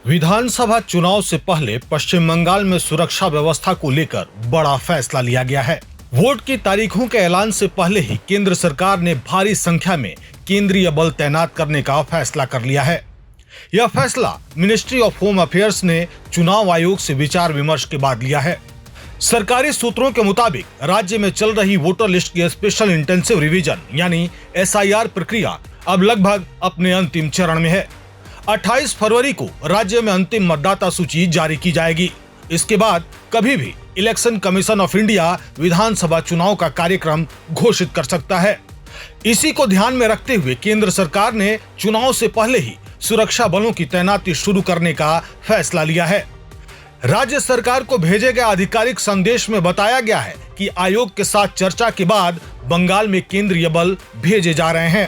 विधानसभा चुनाव से पहले पश्चिम बंगाल में सुरक्षा व्यवस्था को लेकर बड़ा फैसला लिया गया है। वोट की तारीखों के ऐलान से पहले ही केंद्र सरकार ने भारी संख्या में केंद्रीय बल तैनात करने का फैसला कर लिया है। यह फैसला मिनिस्ट्री ऑफ होम अफेयर्स ने चुनाव आयोग से विचार विमर्श के बाद लिया है। सरकारी सूत्रों के मुताबिक राज्य में चल रही वोटर लिस्ट की स्पेशल इंटेंसिव रिवीजन यानी SIR प्रक्रिया अब लगभग अपने अंतिम चरण में है। 28 फरवरी को राज्य में अंतिम मतदाता सूची जारी की जाएगी। इसके बाद कभी भी इलेक्शन कमीशन ऑफ इंडिया विधानसभा चुनाव का कार्यक्रम घोषित कर सकता है। इसी को ध्यान में रखते हुए केंद्र सरकार ने चुनाव से पहले ही सुरक्षा बलों की तैनाती शुरू करने का फैसला लिया है। राज्य सरकार को भेजे गए आधिकारिक संदेश में बताया गया है कि आयोग के साथ चर्चा के बाद बंगाल में केंद्रीय बल भेजे जा रहे हैं।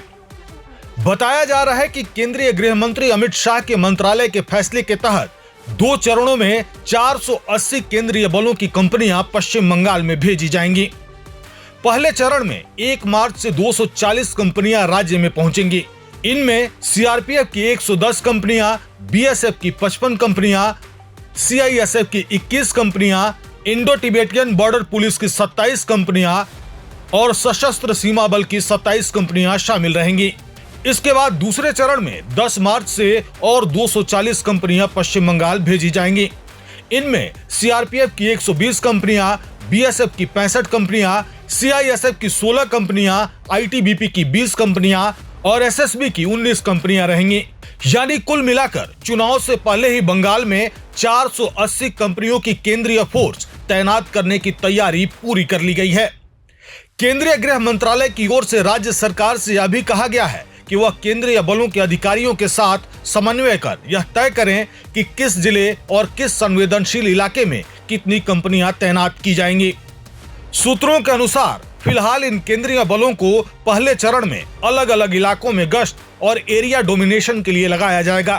बताया जा रहा है कि केंद्रीय गृह मंत्री अमित शाह के मंत्रालय के फैसले के तहत 2 चरणों में 480 केंद्रीय बलों की कंपनियां पश्चिम बंगाल में भेजी जाएंगी। पहले चरण में 1 मार्च से 240 कंपनियां राज्य में पहुंचेंगी। इनमें CRPF की 110 कंपनियां, BSF की 55 कंपनियां, CISF की 21 कंपनियां, इंडो तिब्बतियन बॉर्डर पुलिस की 27 कंपनियां और सशस्त्र सीमा बल की 27 कंपनियां शामिल रहेंगी। इसके बाद दूसरे चरण में 10 मार्च से और 240 कंपनियां पश्चिम बंगाल भेजी जाएंगी। इनमें CRPF की 120 कंपनियां, BSF की 65 कंपनियां, CISF की 16 कंपनियां, ITBP की 20 कंपनियां और SSB की 19 कंपनियां रहेंगी। यानी कुल मिलाकर चुनाव से पहले ही बंगाल में 480 कंपनियों की केंद्रीय फोर्स तैनात करने की तैयारी पूरी कर ली गई है। केंद्रीय गृह मंत्रालय की ओर से राज्य सरकार से यह भी कहा गया है कि वह केंद्रीय बलों के अधिकारियों के साथ समन्वय कर यह तय करें कि किस जिले और किस संवेदनशील इलाके में कितनी कंपनियां तैनात की जाएंगी। सूत्रों के अनुसार फिलहाल इन केंद्रीय बलों को पहले चरण में अलग अलग इलाकों में गश्त और एरिया डोमिनेशन के लिए लगाया जाएगा,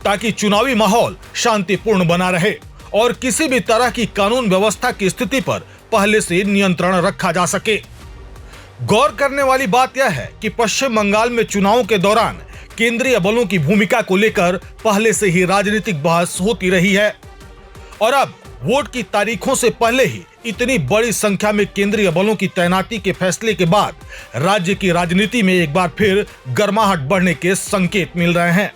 ताकि चुनावी माहौल शांतिपूर्ण बना रहे और किसी भी तरह की कानून व्यवस्था की स्थिति पर पहले से नियंत्रण रखा जा सके। गौर करने वाली बात यह है कि पश्चिम बंगाल में चुनाव के दौरान केंद्रीय बलों की भूमिका को लेकर पहले से ही राजनीतिक बहस होती रही है और अब वोट की तारीखों से पहले ही इतनी बड़ी संख्या में केंद्रीय बलों की तैनाती के फैसले के बाद राज्य की राजनीति में एक बार फिर गर्माहट बढ़ने के संकेत मिल रहे हैं।